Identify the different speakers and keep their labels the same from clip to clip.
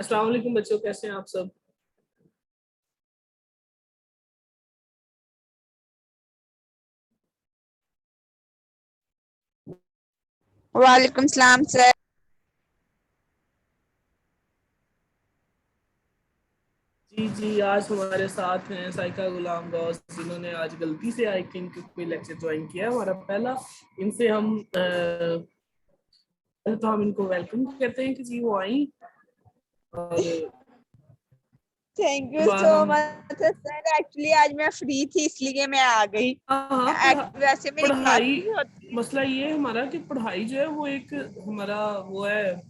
Speaker 1: अस्सलाम वालेकुम बच्चों, कैसे हैं आप सब।
Speaker 2: वालेकुम सलाम सर।
Speaker 1: जी जी, आज हमारे साथ हैं साइका गुलाम गौस, जिन्होंने आज गलती से आई थिंक कोई लेक्चर ज्वाइन किया है, हमारा पहला। इनसे हम तो हम इनको वेलकम कहते हैं कि जी वो आई। और
Speaker 2: थैंक
Speaker 1: के
Speaker 2: यू
Speaker 1: बाद
Speaker 2: सो
Speaker 1: हम
Speaker 2: मच सर। एक्चुअली आज मैं फ्री थी इसलिए मैं आ गई।
Speaker 1: हाँ हाँ
Speaker 2: वैसे मेरी क्लास
Speaker 1: पढ़ाई।
Speaker 2: भी होती है।
Speaker 1: मसला ये है हमारा कि पढ़ाई जो है वो एक हमारा वो है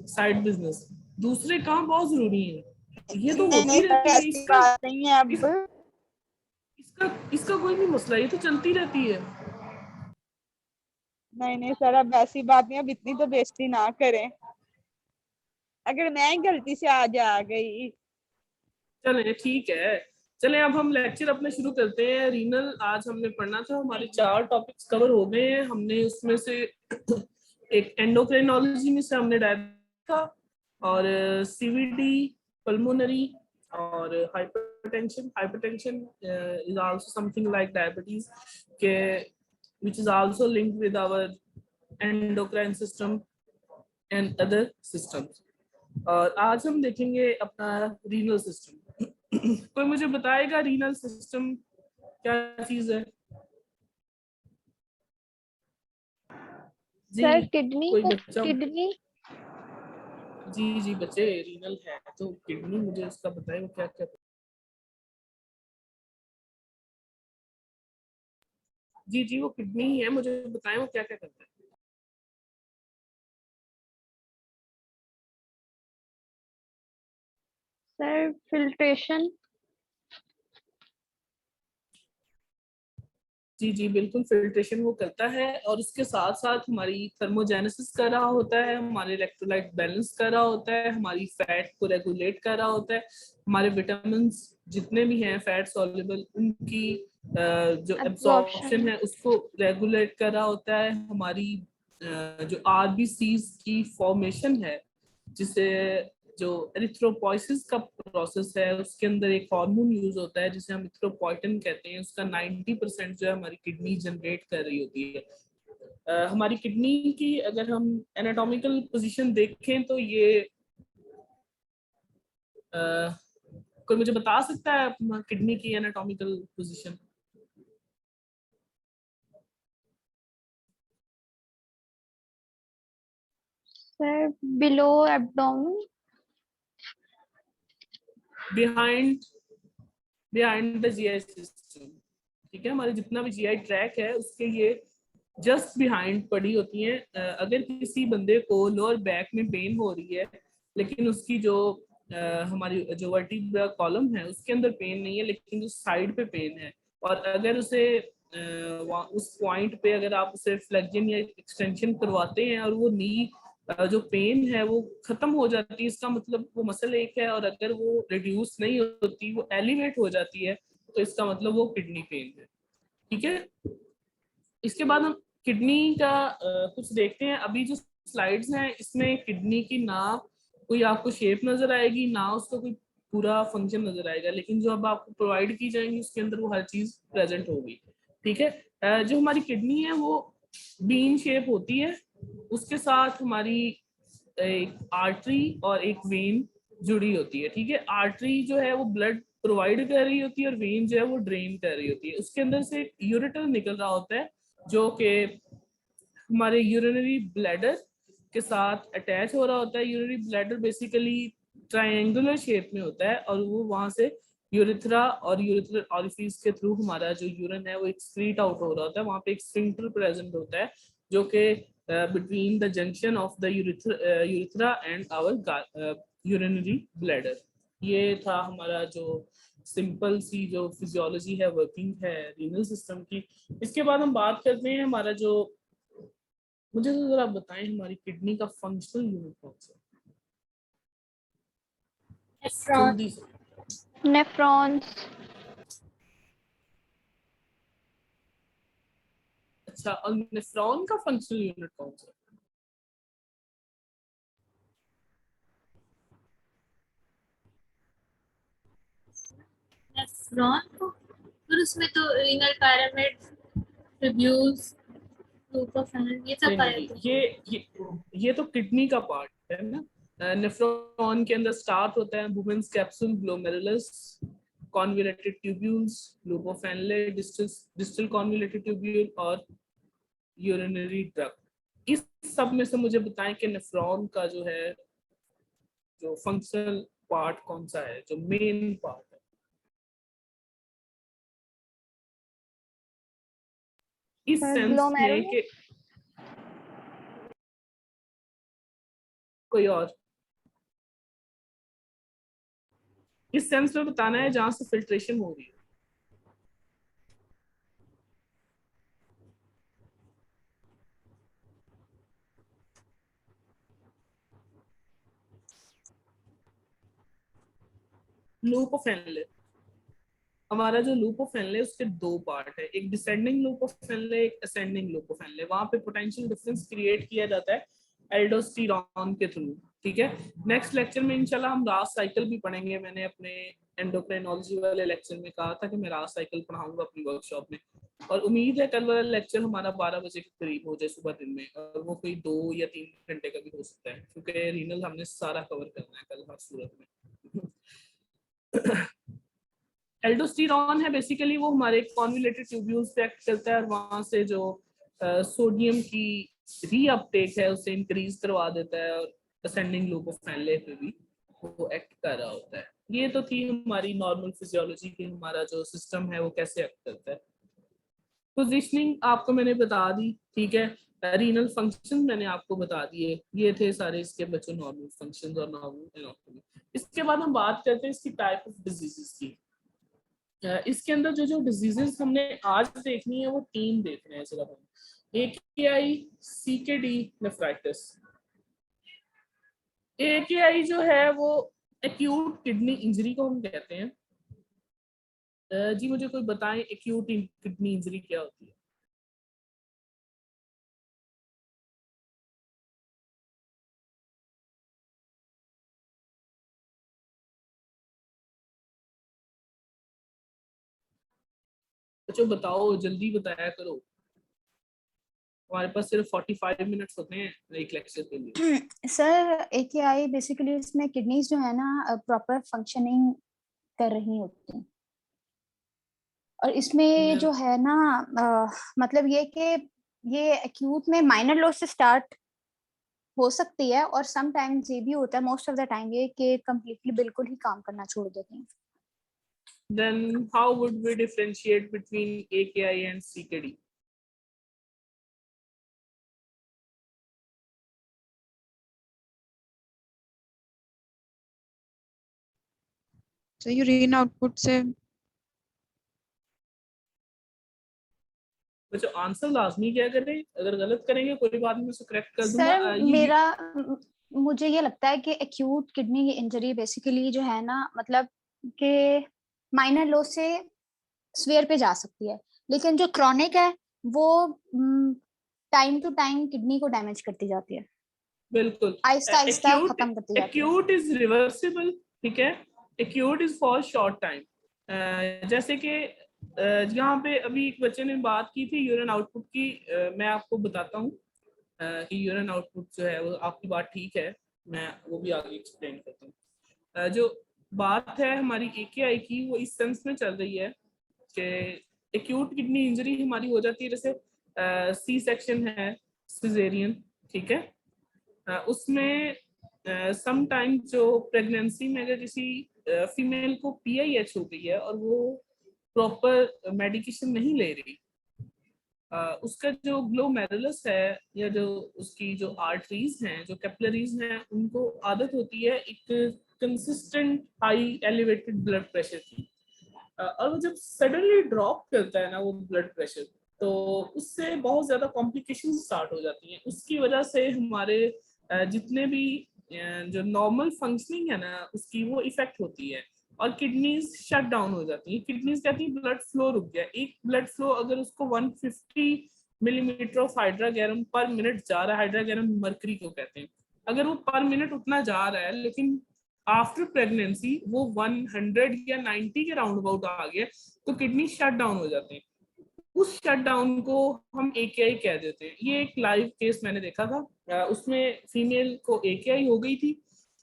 Speaker 1: साइड बिजनेस। दूसरे काम बहुत जरूरी है, ये तो
Speaker 2: नहीं
Speaker 1: होती
Speaker 2: नहीं सर,
Speaker 1: रहती है
Speaker 2: ऐसी
Speaker 1: इसका।
Speaker 2: बात नहीं है
Speaker 1: इस,
Speaker 2: अब।
Speaker 1: इसका इसका कोई नहीं मसला, ये तो चलती रहती है।
Speaker 2: नहीं नहीं सर, अब ऐसी बात नहीं, अब इतनी तो बेइज्जती ना करें। अगर मैं गलती से आज आ गई।
Speaker 1: चले ठीक है। चले अब हम लेक्चर अपने शुरू करते हैं। रीनल आज हमने पढ़ना था, हमारे 4 टॉपिक्स कवर हो गए हैं। हमने उसमें से एक एंडोक्राइनोलॉजी में से हमने डायबिटीज था, और सीवीडी, पल्मोनरी, और hypertension. Hypertension is also something like diabetes के, which is also linked with our endocrine system and other systems। और आज हम देखेंगे अपना रीनल सिस्टम। कोई मुझे बताएगा रीनल सिस्टम क्या चीज है। जी
Speaker 3: सर किडनी
Speaker 1: कोई
Speaker 3: को
Speaker 1: बच्चा।
Speaker 3: किडनी
Speaker 1: जी जी बच्चे, रीनल है तो किडनी, मुझे उसका बताएं वो क्या क्या। जी जी वो किडनी ही है, मुझे बताएं वो क्या क्या करता है।
Speaker 3: Sir filtration.
Speaker 1: जी जी बिल्कुल, फिल्ट्रेशन वो करता है, और उसके साथ साथ हमारी थर्मोजेनेसिस कर रहा होता है, हमारे इलेक्ट्रोलाइट बैलेंस कर रहा होता है, हमारी फैट को रेगुलेट कर रहा होता है, हमारे विटामिन जितने भी हैं फैट सॉल्युबल उनकी जो
Speaker 3: एब्जॉर्प्शन।
Speaker 1: एब्जॉर्प्शन है उसको रेगुलेट कर रहा होता है। हमारी जो आरबीसीज की फॉर्मेशन है, जिसे जो एरिथ्रोपोइसिस का प्रोसेस है, उसके अंदर एक हार्मोन यूज होता है जिसे हम इथ्रोपोइटिन कहते हैं, उसका 90% जो है हमारी किडनी जनरेट कर रही होती है। हमारी किडनी की अगर हम एनाटॉमिकल पोजीशन देखें तो ये कोई मुझे बता सकता है किडनी की anatomical position.
Speaker 3: Sir below abdomen.
Speaker 1: Behind behind the GI system. ठीक है, हमारे जितना भी जीआई ट्रैक है उसके ये जस्ट बिहाइंड पड़ी होती है। अगर किसी बंदे को लोअर बैक में पेन हो रही है, लेकिन उसकी जो हमारी जो वर्टिब्रा कॉलम है उसके अंदर पेन नहीं है, लेकिन जो साइड पे पेन है, और अगर उसे उस पॉइंट पे अगर आप उसे फ्लेक्जन या एक्सटेंशन करवाते हैं और वो नी जो पेन है वो खत्म हो जाती है, इसका मतलब वो मसल एक है, और अगर वो रिड्यूस नहीं होती, वो एलिवेट हो जाती है, तो इसका मतलब वो किडनी पेन है। ठीक है, इसके बाद हम किडनी का कुछ देखते हैं। अभी जो स्लाइड्स हैं इसमें किडनी की ना कोई आपको शेप नजर आएगी, ना उसका कोई पूरा फंक्शन नजर आएगा, लेकिन जो अब आपको प्रोवाइड की जाएंगी उसके अंदर वो हर चीज प्रेजेंट होगी। ठीक है, जो हमारी किडनी है वो बीन शेप होती है, उसके साथ हमारी एक आर्टरी और एक वेन जुड़ी होती है। ठीक है, आर्टरी जो है वो ब्लड प्रोवाइड कर रही होती है, और वेन जो है वो ड्रेन कर रही होती है। उसके अंदर से एक यूरेटर निकल रहा होता है जो कि हमारे यूरिनरी ब्लैडर के साथ अटैच हो रहा होता है। Urinary bladder basically triangular shape में होता है, और वो वहां से यूरिथ्रा और यूरिथ्रल ऑरिफिस के थ्रू हमारा जो यूरिन है वो एक्सक्रीट आउट हो रहा होता है। वहां पे एक स्फिंक्टर प्रेजेंट होता है जो कि between the junction of the urethra and our urinary bladder. ये था हमारा जो सिंपल सी जो फिजियोलॉजी है, वर्किंग है रीनल सिस्टम की। इसके बाद हम बात करते हैं हमारा जो, मुझे तो जरा बताएं हमारी किडनी का फंक्शनल यूनिट कौन सा है, जल्दी से।
Speaker 3: नेफ्रॉन्स।
Speaker 1: अच्छा, और नेफ्रॉन का फंक्शनल यूनिट कौन सा है।
Speaker 4: नेफ्रॉन को, फिर उसमें तो रीनल पैरामिड, ट्रिब्यूल्स, लूपोफेन ये सब पाए
Speaker 1: नहीं,
Speaker 4: थे।
Speaker 1: ये तो किडनी का पार्ट है ना। नेफ्रॉन के अंदर स्टार्ट होता है Bowman's capsule, glomerulus, convoluted tubules, loop of Henle, distal convoluted tubule और यूरिनरी ट्रैक्ट। इस सब में से मुझे बताएं कि नेफ्रॉन का जो है जो फंक्शनल पार्ट कौन सा है, जो मेन पार्ट है। इस सेंस में कि कोई और इस सेंस में बताना है जहां से फिल्ट्रेशन हो रही है। लूप ऑफ एनले, हमारा जो लूप ऑफ एनले उसके दो पार्ट है, एक डिसेंडिंग लूप ऑफ एनले, एक असेंडिंग लूप ऑफ एनले। वहां पे पोटेंशियल डिफरेंस क्रिएट किया जाता है एल्डोस्टेरॉन के थ्रू। ठीक है, नेक्स्ट लेक्चर में इंशाल्लाह हम रास साइकिल भी पढ़ेंगे। मैंने अपने एंडोक्राइनोलॉजी वाले लेक्चर में कहा था कि मैं रास साइकिल पढ़ाऊंगा अपनी वर्कशॉप में, और उम्मीद है कल वाला लेक्चर हमारा 12 बजे के करीब हो जाए सुबह दिन में, और वो कोई 2 या 3 घंटे का भी हो सकता है, क्योंकि रीनल हमने सारा कवर करना है कल हर सूरत में। एल्डोस्टेरॉन है बेसिकली वो हमारे कॉन्वोल्यूटेड ट्यूब्यूल्स पे एक्ट करता है, और वहां से जो सोडियम की रीअपटेक है उसे इंक्रीज करवा देता है, और असेंडिंग लूप ऑफ एनले पे भी वो एक्ट कर रहा होता है। ये तो थी हमारी नॉर्मल फिजियोलॉजी की, हमारा जो सिस्टम है वो कैसे एक्ट करता है। पोजीशनिंग आपको मैंने बता दी, ठीक है। रीनल फंक्शन मैंने आपको बता दिए, ये थे सारे इसके बच्चों नॉर्मल फंक्शंस और नॉर्मल एनाटॉमी। इसके बाद हम बात करते हैं इसकी टाइप ऑफ डिजीजेस की। इसके अंदर जो जो डिजीजेस हमने आज देखनी है वो 3 देख रहे हैं सिर्फ हम। AKI, CKD, nephritis. AKI जो है वो एक्यूट किडनी इंजरी को हम कहते हैं। जी मुझे कोई बताएं एक्यूट किडनी इंजरी क्या होती है? बच्चों बताओ, जल्दी बताया करो, हमारे पास सिर्फ 45 मिनट्स होते हैं एक लेक्चर के लिए।
Speaker 5: सर AKI बेसिकली इसमें किडनीज जो है ना प्रॉपर फंक्शनिंग कर रही होती हैं, और इसमें जो है ना मतलब ये कि ये एक्यूट में माइनर लॉस से स्टार्ट हो सकती है, और सम टाइम्स ये भी होता है, मोस्ट ऑफ द टाइम ये कि कंप्लीटली बिल्कुल ही काम करना छोड़ देते हैं।
Speaker 1: Then how would we differentiate between AKI and CKD?
Speaker 6: So urine output से
Speaker 1: बच्चों आंसर लाजमी क्या करें, अगर गलत करेंगे कोई बात नहीं, उसे करेक्ट कर दूंगा।
Speaker 5: सर मुझे ये लगता है कि एक्यूट किडनी इंजरी बेसिकली जो है ना मतलब कि माइनर लॉस से स्वेयर पे जा सकती है, लेकिन जो क्रॉनिक है वो टाइम टू टाइम किडनी को डैमेज करती जाती है,
Speaker 1: बिल्कुल
Speaker 5: आहिस्ता आहिस्ता खत्म करती जाती है।
Speaker 1: एक्यूट इज रिवर्सिबल, ठीक है। Acute is for short time. जैसे कि यहाँ पे अभी एक बच्चे ने बात की थी यूरिन आउटपुट की, मैं आपको बताता हूँ कि यूरिन आउटपुट जो है वो आपकी बात ठीक है, मैं वो भी आगे एक्सप्लेन करता हूँ। जो बात है हमारी AKI की वो इस सेंस में चल रही है कि एक्यूट किडनी इंजरी हमारी हो जाती है, जैसे C सेक्शन है, सिजेरियन, ठीक है। उसमें समटाइम जो प्रेगनेंसी में अगर किसी फीमेल को PIH हो गई है और वो प्रॉपर मेडिकेशन नहीं ले रही, उसका जो ग्लोमेरुलस है या जो उसकी जो आर्टरीज हैं, जो कैपिलरीज हैं, उनको आदत होती है एक consistent high elevated blood pressure की, और वो जब सडनली ड्रॉप करता है ना वो ब्लड प्रेशर, तो उससे बहुत ज्यादा कॉम्प्लिकेशन स्टार्ट हो जाती हैं। उसकी वजह से हमारे जितने भी जो नॉर्मल फंक्शनिंग है ना उसकी वो इफेक्ट होती है, और किडनीज शट डाउन हो जाती है। किडनीज कहती है ब्लड फ्लो रुक गया। एक ब्लड फ्लो अगर उसको 150 मिलीमीटर ऑफ हाइड्रागैरम पर मिनट जा रहा है, हाइड्रागैरम मरकरी को कहते हैं, अगर वो पर मिनट उतना जा रहा है लेकिन आफ्टर प्रेगनेंसी वो 100 या 90 के राउंड अबाउट आ गया तो किडनी शट डाउन हो जाते हैं। उस शट डाउन को हम AKI कह देते हैं। ये एक लाइव केस मैंने देखा था, उसमें फीमेल को AKI हो गई थी,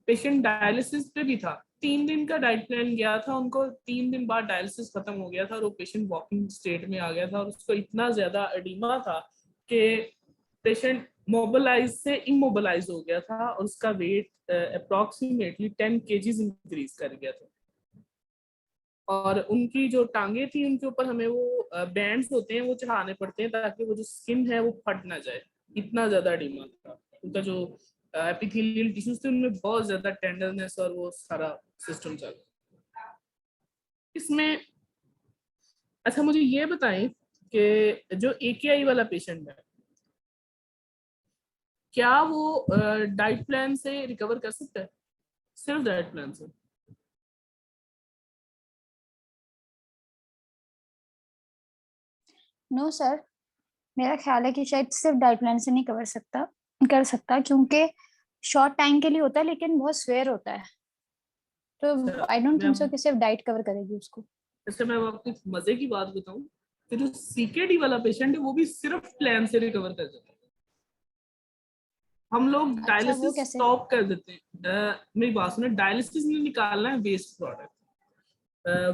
Speaker 1: पेशेंट डायलिसिस पे भी था, 3 दिन का डाइट प्लान गया था उनको, 3 दिन बाद डायलिसिस खत्म हो गया था और वो पेशेंट वॉकिंग स्टेट में आ गया था और उसको इतना ज्यादा एडिमा था कि पेशेंट मोबिलाइज से इमोबिलाइज हो गया था और उसका वेट अप्रोक्सीमेटली 10 kg इंक्रीज कर गया था। और उनकी जो टांगे थी उनके ऊपर हमें वो बैंड्स होते हैं वो चढ़ाने पड़ते हैं ताकि वो जो स्किन है वो फट ना जाए, इतना ज्यादा एडिमा था उनका। जो एपिथेलियल टिश्यूज थे उनमें बहुत ज्यादा टेंडरनेस और वो सारा सिस्टम चल इसमें। अच्छा मुझे ये बताएं कि जो AKI वाला पेशेंट है क्या वो डाइट प्लान से रिकवर कर सकता है? सिर्फ डाइट प्लान से?
Speaker 5: नो सर, मेरा ख्याल है कि शायद सिर्फ डाइट प्लान से नहीं कर सकता क्योंकि शॉर्ट टाइम के लिए होता है लेकिन बहुत स्वेयर होता है, तो आई डोंट थिंक सो कि सिर्फ डाइट कवर करेगी उसको।
Speaker 1: जैसे मैं आपको एक मजे की बात बताऊं कि जो CKD वाला पेशेंट है वो भी सिर्फ प्लान से रिकवर कर जाता है। हम लोग
Speaker 5: अच्छा, वो
Speaker 1: डायलिसिस
Speaker 5: कैसे?
Speaker 1: स्टॉप कर देते हैं। मेरी बात सुनो, डायलिसिस में निकालना है वेस्ट प्रोडक्ट।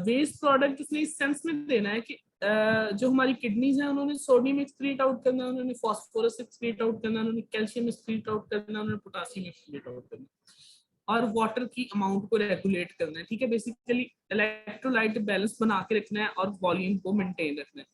Speaker 1: वेस्ट प्रोडक्ट किसने इस सेंस में देना है कि जो हमारी किडनीज हैं उन्होंने सोडियम एक्सक्रीट आउट करना है, उन्होंने फास्फोरस एक्सक्रीट आउट करना है, उन्होंने कैल्शियम एक्सक्रीट आउट करना है, उन्होंने पोटासियम एक्सक्रीट आउट करना है और वाटर की अमाउंट को रेगुलेट करना है। ठीक है, बेसिकली इलेक्ट्रोलाइट बैलेंस बना के रखना है और वॉल्यूम को मेंटेन रखना है।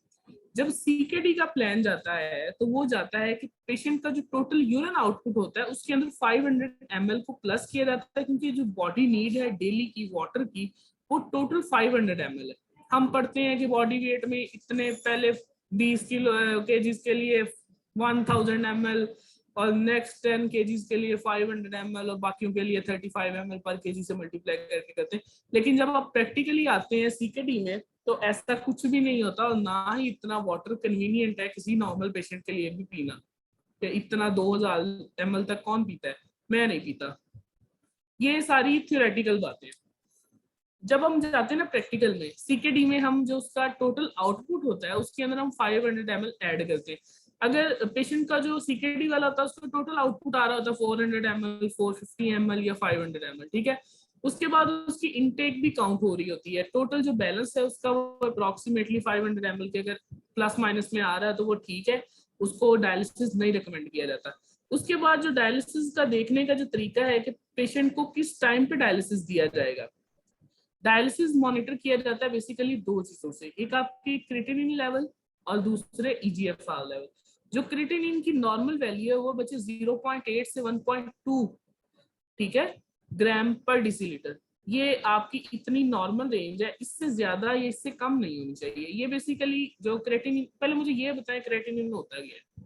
Speaker 1: जब CKD का प्लान जाता है तो वो जाता है कि पेशेंट का जो टोटल यूरिन आउटपुट होता है उसके अंदर 500 ml को प्लस किया जाता है क्योंकि जो बॉडी नीड है डेली की वाटर की वो टोटल 500 ml है। हम पढ़ते हैं कि बॉडी वेट में इतने पहले 20 किलो kgs के लिए 1000 ml और नेक्स्ट 10 kgs के लिए 500 ml और बाकियों के लिए 35 ml पर kg से मल्टीप्लाई करके करते हैं। लेकिन जब आप प्रैक्टिकली आते हैं CKD में तो ऐसा कुछ भी नहीं होता और ना ही इतना वाटर कन्वीनियंट है किसी नॉर्मल पेशेंट के लिए भी पीना। कि इतना 2000 ml तक कौन पीता है? मैं नहीं पीता। ये सारी थ्योरेटिकल बातें। जब हम जाते हैं ना प्रैक्टिकल में, CKD में हम जो उसका टोटल आउटपुट होता है उसके अंदर हम 500 ml ऐड करते हैं। अगर पेशेंट का जो CKD वाला होता है उसका टोटल आउटपुट आ रहा होता है 400 ml, 450 ml या 500 ml, ठीक है। उसके बाद उसकी इनटेक भी काउंट हो रही होती है। टोटल जो बैलेंस है उसका वो अप्रोक्सीमेटली 500 ml के अगर प्लस माइनस में आ रहा है तो वो ठीक है, उसको डायलिसिस नहीं रिकमेंड किया जाता। उसके बाद जो डायलिसिस का देखने का जो तरीका है कि पेशेंट को किस टाइम पे डायलिसिस दिया जाएगा। डायलिसिस मॉनिटर किया जाता है बेसिकली 2 चीजों से, एक आपकी क्रिएटिनिन लेवल और दूसरे EGFR लेवल। जो क्रिएटिनिन की नॉर्मल वैल्यू है वो बच्चे 0.8 से 1.2, ठीक है, ग्राम पर डेसीलीटर। ये आपकी इतनी नॉर्मल रेंज है, इससे ज्यादा या इससे कम नहीं होनी चाहिए। ये बेसिकली जो क्रिएटिनिन, पहले मुझे ये बताएं क्रिएटिनिन में होता क्या है?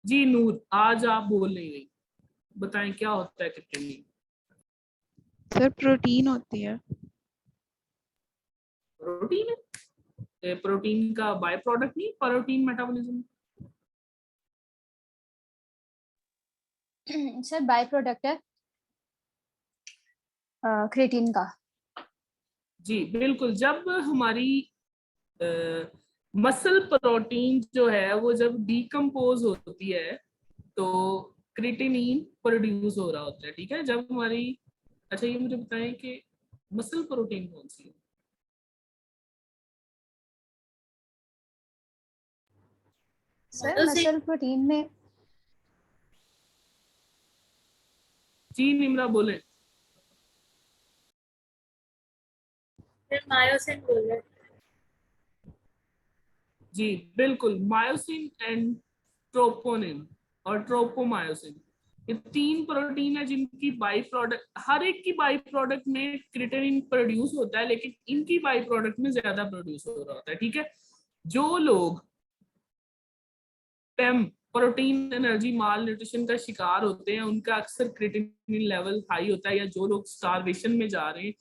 Speaker 1: जी नूर, आज आप बोल नहीं रही, बताएं क्या होता है क्रिएटिनिन?
Speaker 6: सर प्रोटीन होती है।
Speaker 1: प्रोटीन है? प्रोटीन का बाय प्रोडक्ट नहीं, protein metabolism.
Speaker 5: Sir by product है क्रेटीन का।
Speaker 1: जी बिल्कुल। जब हमारी मसल प्रोटीन जो है वो जब डिकम्पोज होती है तो क्रिएटिनिन प्रोड्यूस हो रहा होता है, ठीक है। जब हमारी, अच्छा ये मुझे बताएं कि मसल प्रोटीन कौन सी है?
Speaker 5: सर मसल प्रोटीन में
Speaker 1: जी निम्रा बोले।
Speaker 4: मायोसिन बोल रहे।
Speaker 1: जी बिल्कुल, मायोसिन एंड ट्रोपोनिन और ट्रोपोमायोसिन, ये 3 प्रोटीन है जिनकी बाई प्रोडक्ट, हर एक की बाई प्रोडक्ट में क्रिएटिनिन प्रोड्यूस होता है लेकिन इनकी बाई प्रोडक्ट में ज्यादा प्रोड्यूस हो रहा होता है, ठीक है। जो लोग पेम प्रोटीन एनर्जी माल न्यूट्रिशन का शिकार होते हैं उनका अक्सर क्रिएटिनिन लेवल हाई होता है, या जो लोग स्टारवेशन में जा रहे हैं,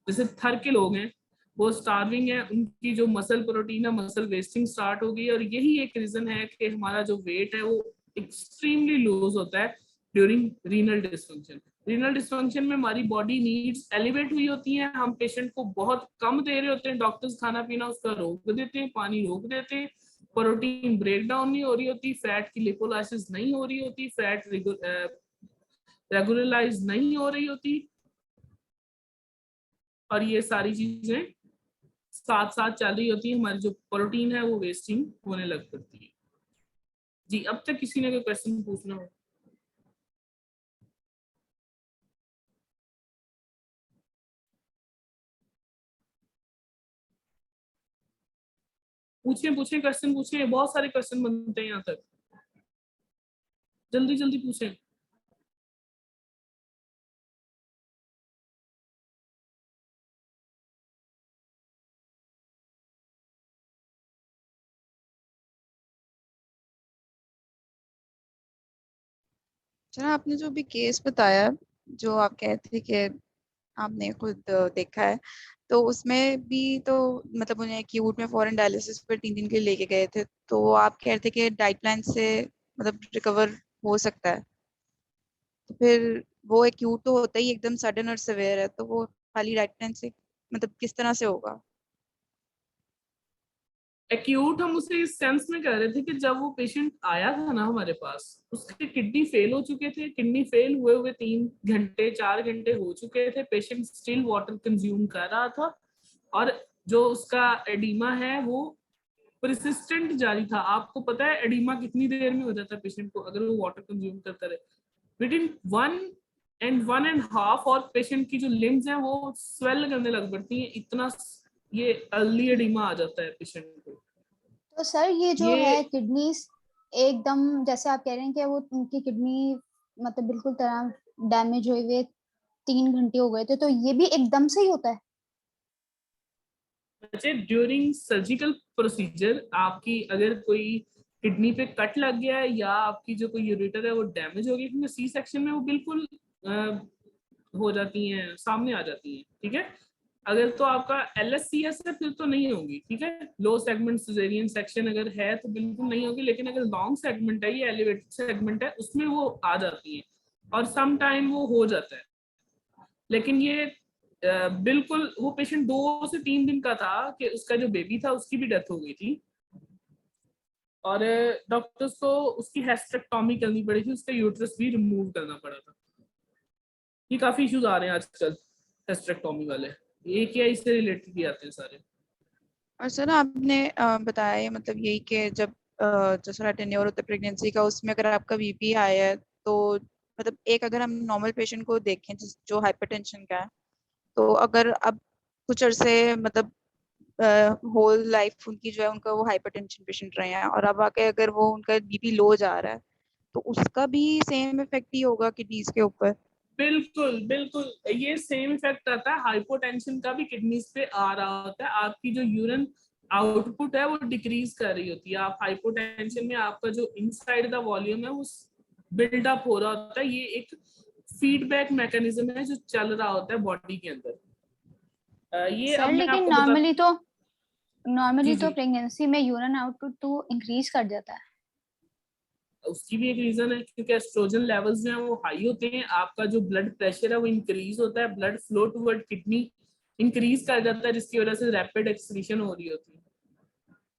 Speaker 1: जैसे थर के लोग हैं वो स्टार्विंग है, उनकी जो मसल प्रोटीन है मसल वेस्टिंग स्टार्ट हो गई। और यही एक रीजन है कि हमारा जो वेट है वो एक्सट्रीमली लूज होता है during renal dysfunction. Renal dysfunction में हमारी बॉडी नीड्स एलिवेट हुई होती हैं, हम पेशेंट को बहुत कम दे रहे होते हैं, डॉक्टर्स खाना पीना उसका रोक देते हैं, पानी रोक देते हैं, प्रोटीन ब्रेक डाउन नहीं हो रही होती, फैट की लिपोलाइसिस नहीं हो रही होती, फैट रेगुलराइज नहीं हो रही होती, और ये सारी चीजें साथ साथ चल रही होती है, हमारी जो प्रोटीन है वो वेस्टिंग होने लग पड़ती है। जी, अब तक किसी ने कोई क्वेश्चन पूछना हो? पूछिए पूछिए, क्वेश्चन पूछिए, बहुत सारे क्वेश्चन बनते हैं यहाँ तक, जल्दी जल्दी पूछें।
Speaker 6: सर आपने जो भी केस बताया, जो आप कहते थे कि आपने खुद देखा है, तो उसमें भी तो मतलब उन्हें एक्यूट में फॉरेन डायलिसिस पर 3 दिन के लिए लेके गए थे, तो आप कह रहे थे कि डाइट प्लान से मतलब रिकवर हो सकता है, तो फिर वो एक्यूट तो होता ही एकदम सडन और सिवियर है, तो वो खाली डाइट प्लान से मतलब किस तरह से होगा?
Speaker 1: एक्यूट हम उसे इस सेंस में कह रहे थे कि जब वो पेशेंट आया था ना हमारे पास, उसके किडनी फेल हो चुके थे, किडनी फेल हुए हुए 3 घंटे 4 घंटे हो चुके थे, पेशेंट स्टिल वाटर कंज्यूम कर रहा था, और जो उसका एडिमा है वो परसिस्टेंट जारी था। आपको पता है एडिमा कितनी देर में हो जाता है पेशेंट को अगर वो वाटर कंज्यूम करता रहे? विदिन 1.5 और पेशेंट की जो लिम्स हैं वो स्वेल करने लग पड़ती हैं, इतना ये अर्ली एडिमा आ जाता है पेशेंट को।
Speaker 5: तो सर ये जो
Speaker 1: ये
Speaker 5: है किडनीज एकदम, जैसे आप कह रहे हैं कि वो उनकी किडनी मतलब बिल्कुल तरह डैमेज हुए हुए 3 घंटे हो गए थे, तो ये भी एकदम से ही होता है?
Speaker 1: ड्यूरिंग सर्जिकल प्रोसीजर आपकी अगर कोई किडनी पे कट लग गया है या आपकी जो कोई यूरेटर है वो डैमेज हो गई, क्योंकि सी सेक्शन में वो बिल्कुल हो जाती हैं, सामने आ जाती हैं, ठीक है। अगर तो आपका LSCS है फिर तो नहीं होगी, ठीक है। लो सेगमेंट सिजेरियन सेक्शन अगर है तो बिल्कुल नहीं होगी, लेकिन अगर लॉन्ग सेगमेंट है या एलिवेटेड सेगमेंट है उसमें वो आ जाती है और सम टाइम वो हो जाता है। लेकिन ये बिल्कुल वो पेशेंट 2 से 3 दिन का था कि उसका जो बेबी था उसकी भी डेथ हो गई थी, और डॉक्टर्स को उसकी हेस्टेक्टॉमी करनी पड़ी थी, उसका यूट्रस भी रिमूव करना पड़ा था। ये काफी इश्यूज आ रहे हैं आजकल हेस्टेक्टॉमी वाले, ये क्या इससे रिलेटेड ही आते हैं सारे।
Speaker 6: और सर आपने बताया है मतलब यही कि जब जैसा टेन्योर होता है प्रेगनेंसी का, उसमें अगर आपका बीपी हाई है तो मतलब एक अगर हम नॉर्मल पेशेंट को देखें जो हाइपरटेंशन का है, तो अगर अब कुछ अरसे मतलब होल लाइफ उनकी जो है उनका वो हाइपरटेंशन पेशेंट रहे हैं, और अब आके अगर वो उनका बीपी लो जा रहा है तो उसका भी सेम इफेक्ट ही होगा किडनीज के ऊपर?
Speaker 1: बिल्कुल बिल्कुल, ये सेम इफेक्ट आता है, हाइपोटेंशन का भी किडनीज पे आ रहा होता है। आपकी जो यूरिन आउटपुट है वो डिक्रीज कर रही होती है, आप हाइपोटेंशन में आपका जो इनसाइड द वॉल्यूम है वो बिल्डअप हो रहा होता है। ये एक फीडबैक मैकेनिज्म है जो चल रहा होता है बॉडी के अंदर। ये अब
Speaker 5: सर
Speaker 1: मैं
Speaker 5: लेकिन
Speaker 1: आपको बता
Speaker 5: नॉर्मली
Speaker 1: जी
Speaker 5: तो
Speaker 1: जी,
Speaker 5: प्रेगनेंसी में यूरिन आउटपुट तो इंक्रीज कर जाता है।
Speaker 1: उसकी भी एक रीजन है क्योंकि एस्ट्रोजन लेवल्स जो है वो हाई होते हैं, आपका जो ब्लड प्रेशर है वो इंक्रीज होता है, blood flow toward kidney increase कर जाता है, जिसकी वजह से रैपिड एक्सक्रीशन हो रही होती है।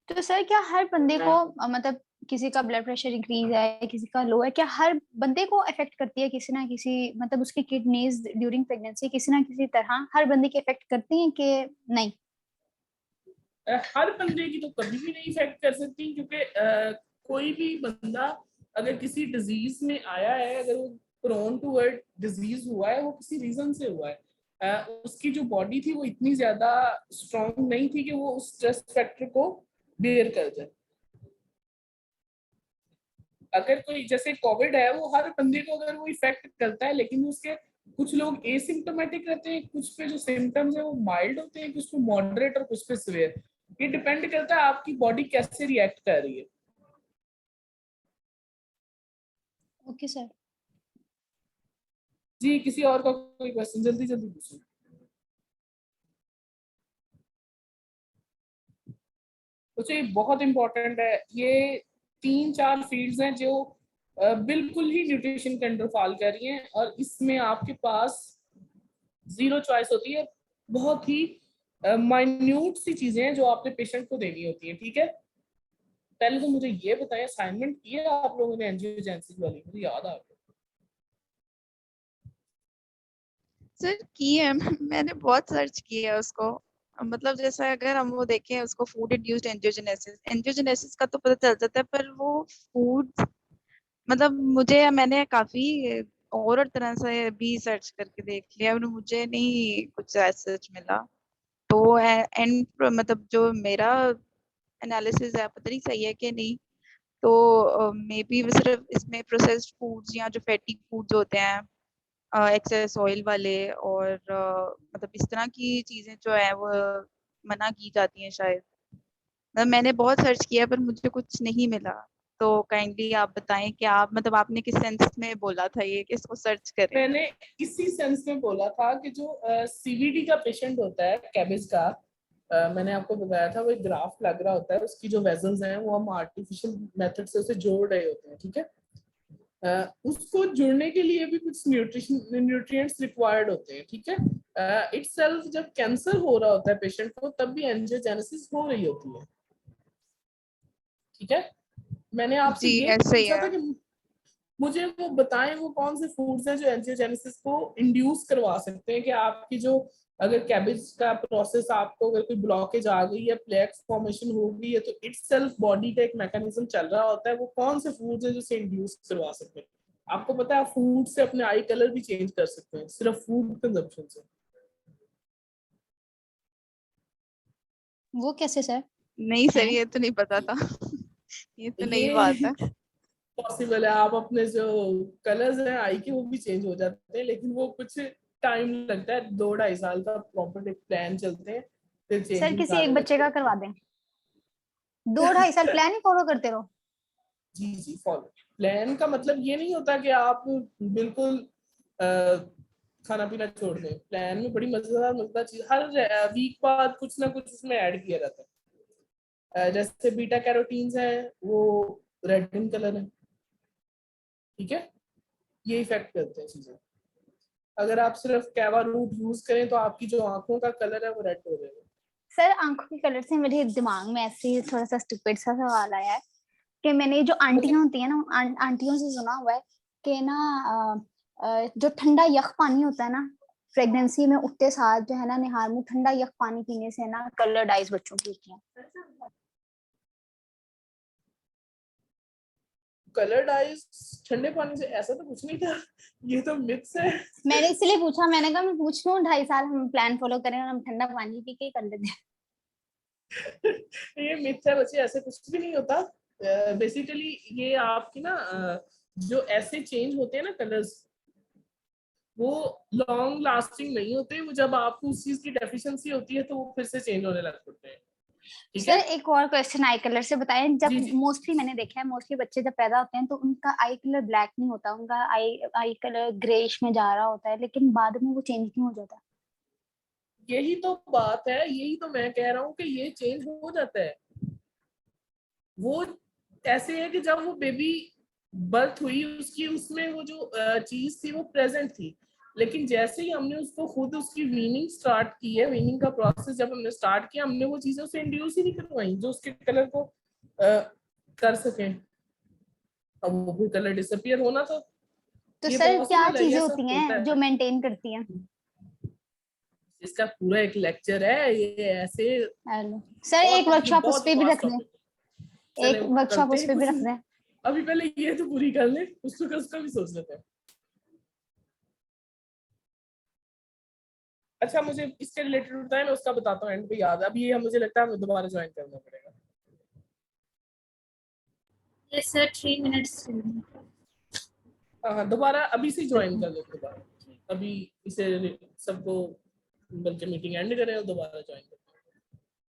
Speaker 5: तो सर क्या हर बंदे को मतलब किसी का ब्लड प्रेशर इंक्रीज है, किसी का लो है, क्या हर बंदे को अफेक्ट करती है किसी ना किसी, मतलब उसकी किडनीज ड्यूरिंग प्रेगनेंसी किसी ना किसी तरह हर बंदे की अफेक्ट करती हैं कि नहीं?
Speaker 1: हर बंदे की तो कभी भी नहीं इफेक्ट कर सकती, क्योंकि कोई भी बंदा अगर किसी डिजीज में आया है, अगर वो प्रोन टूवर्ड डिजीज हुआ है, वो किसी रीजन से हुआ है, उसकी जो बॉडी थी वो इतनी ज्यादा स्ट्रांग नहीं थी कि वो उस स्ट्रेस फैक्टर को बेयर कर जाए। अगर कोई जैसे कोविड है वो हर बंदे को अगर वो इफेक्ट करता है, लेकिन उसके कुछ लोग एसिम्टोमेटिक रहते हैं, कुछ पे जो सिम्टम्स है वो माइल्ड होते हैं, कुछ पे मॉडरेट और कुछ पे सिवियर। ये डिपेंड करता है आपकी बॉडी कैसे रिएक्ट कर रही है।
Speaker 5: Okay sir.
Speaker 1: जी, किसी और का कोई क्वेश्चन जल्दी जल्दी पूछो। तो ये बहुत इंपॉर्टेंट है, ये 3-4 फील्ड्स हैं जो बिल्कुल ही न्यूट्रिशन के अंडर फॉल कर रही हैं, और इसमें आपके पास जीरो चॉइस होती है। बहुत ही माइन्यूट सी चीजें हैं जो आपने पेशेंट को देनी होती है। ठीक है, पहले तो मुझे ये बताएं, असाइनमेंट किया आप लोगों ने एंजियोजेनेसिस वाली? मुझे याद आ गया।
Speaker 6: सर की है मैंने बहुत सर्च किया है उसको। मतलब जैसा अगर हम वो देखें उसको फूड इंड्यूस्ड एंजियोजेनेसिस का तो पता चल जाता है, पर वो फूड मतलब मैंने काफी और तरह से भी सर्च करके देख लिया और मुझे नहीं कुछ सच मिला। तो एंड मतलब जो मेरा एनालिसिस है पता नहीं सही है कि नहीं, तो मे बी सिर्फ इसमें प्रोसेस्ड फूड्स या जो फैटी फूड्स होते हैं एक्सेस ऑयल वाले और मतलब इस तरह की चीजें जो है वो मना की जाती हैं शायद। मतलब मैंने बहुत सर्च किया पर मुझे कुछ नहीं मिला। तो काइंडली आप बताएं कि आप मतलब आपने किस सेंस में बोला था ये कि इसको सर्च करें?
Speaker 1: मैंने इसी सेंस में बोला था कि जो सीवीडी का पेशेंट होता है, कैबेज का, मैंने आपको बताया था वो एक ग्राफ लग रहा होता है, उसकी जो वेजल्स हैं वो हम आर्टिफिशियल मेथड से उसे जोड़ रहे होते हैं। ठीक है, उसको जुड़ने के लिए भी कुछ न्यूट्रिएंट्स रिक्वायर्ड होते हैं। ठीक है, इटसेल्फ जब कैंसर हो रहा होता है पेशेंट को तब भी एंजियोजेनेसिस हो रही होती है। ठीक है, मैंने आपसे
Speaker 6: जी
Speaker 1: ये
Speaker 6: ऐसे ही
Speaker 1: पूछा
Speaker 6: है।
Speaker 1: था कि मुझे वो बताएं वो कौन से फूड्स हैं जो एंजियोजेनेसिस को इंड्यूस करवा सकते हैं, कि आपकी जो अगर कैबेज का प्रोसेस आपको अगर कोई ब्लॉकेज आ गई है, प्लेक फॉर्मेशन हो गई है, तो इटसेल्फ बॉडी का एक मैकेनिज्म चल रहा होता है, वो कौन से फूड्स हैं जो इसे इंड्यूस करवा सकते हैं? आपको पता है आप फूड से अपने आई कलर भी चेंज कर सकते हैं सिर्फ फूड कंजप्शन से।
Speaker 5: वो कैसे सर?
Speaker 6: नहीं सर
Speaker 5: हैं?
Speaker 6: ये तो नहीं पता था ये तो नई बात
Speaker 1: ये
Speaker 6: है।
Speaker 1: पॉसिबल है, आप अपने जो कलर्स हैं आई के वो भी चेंज हो जाते हैं, लेकिन वो कुछ टाइम लगता है, 2-2.5 साल का प्रॉपर एक प्लान चलते हैं, फिर
Speaker 5: सर
Speaker 1: चेंजिंग
Speaker 5: किसी
Speaker 1: आने
Speaker 5: एक बच्चे
Speaker 1: लगते
Speaker 5: का करवा दें, 2-2.5 साल
Speaker 1: हैं।
Speaker 5: प्लान ही फॉलो करते रहो।
Speaker 1: जी जी, फॉलो प्लान का मतलब ये नहीं होता कि आप बिल्कुल खाना पीना छोड़ दें। प्लान में बड़ी मजेदार चीज हर वीक बाद कुछ ना कुछ उसमें ऐड किया जाता है। जैसे बीटा कैरोटीन्स हैं वो रेड इन कलर है। ठीक है, ये इफेक्ट करते हैं चीजें। अगर आप सिर्फ कैवा रूट यूज करें तो आपकी जो आंखों का कलर है वो रेड हो जाएगा।
Speaker 5: सर आंखों के कलर से मेरे दिमाग में ऐसे ही थोड़ा सा स्टूपिड सा सवाल आया है कि मैंने जो आंटियां होती है ना, आंटियों से सुना हुआ है कि ना जो ठंडा यख पानी होता है ना, प्रेगनेंसी में उठते साथ जो है ना निहार में ठंडा यख पानी पीने से ना कलर आइज बच्चों की होती है।
Speaker 1: कलर्ड आइज ठंडे पानी से, ऐसा तो कुछ नहीं था, ये तो मिथ्स है।
Speaker 5: मैंने इसलिए पूछा, मैंने कहा मैं पूछ लूं, 2.5 साल हम प्लान फॉलो करें और हम ठंडा पानी पी के कर लेते हैं।
Speaker 1: ये मिथ्या बच्चे, ऐसे कुछ भी नहीं होता। बेसिकली ये आपकी ना जो ऐसे चेंज होते हैं ना कलर्स, वो लॉन्ग लास्टिंग नहीं होते। वो जब आपको उस चीज की डेफिशिएंसी होती है तो वो फिर से चेंज होने लग पड़ते हैं। ठीक
Speaker 5: सर
Speaker 1: है
Speaker 5: एक और क्वेश्चन आई कलर से बताएं। जब
Speaker 1: जी जी।
Speaker 5: मोस्टली मैंने देखा है, मोस्टली बच्चे जब पैदा होते हैं तो उनका आई कलर ब्लैक नहीं होता, उनका आई कलर ग्रेइश में जा रहा होता है, लेकिन बाद में वो चेंज क्यों हो जाता
Speaker 1: यही तो बात है, यही तो मैं कह रहा हूँ कि ये चेंज हो जाता है। वो ऐसे है कि जब वो बेबी बर्थ हुई उसकी, उसमें वो जो चीज थी वो प्रेजेंट थी, लेकिन जैसे ही हमने उसको खुद उसकी वीनिंग स्टार्ट की है, वीनिंग का प्रोसेस जब हमने स्टार्ट किया, हमने वो चीजें उसे इंड्यूस ही नहीं करवाई जो उसके कलर को कर सकें। अब वो भी कलर डिसअपियर होना था।
Speaker 5: तो
Speaker 1: ये
Speaker 5: सर क्या
Speaker 1: पॉसिबल है,
Speaker 5: चीजें
Speaker 1: ये सब
Speaker 5: होती
Speaker 1: होता
Speaker 5: हैं जो
Speaker 1: है।
Speaker 5: मेंटेन करती हैं?
Speaker 1: इसका पूरा एक लेक्चर है ये, ऐसे
Speaker 5: हेलो सर, एक
Speaker 1: बहुत ये
Speaker 5: वर्कशॉप उस
Speaker 1: बहुत
Speaker 5: पे भी
Speaker 1: वास्ट
Speaker 5: रख दें,
Speaker 1: टॉपिक। चले
Speaker 5: एक वर्कशॉप
Speaker 1: करते
Speaker 5: उस
Speaker 1: हैं
Speaker 5: पे भी
Speaker 1: कुछ,
Speaker 5: रख दें।
Speaker 1: अभी पहले ये तो पूरी कर ले, उसका भी सोच लेते हैं। अच्छा मुझे इसके रिलेटेड बताएं, मैं उसका बताता हूँ एंड पे याद है। अभी ये मुझे लगता है हमें दोबारा ज्वाइन करना पड़ेगा।
Speaker 4: Yes, sir. 3 minutes.
Speaker 1: हाँ दोबारा अभी से ज्वाइन कर लो दोबारा। अभी इसे सबको बल्कि मीटिंग एंड करें और दोबारा ज्वाइन करें।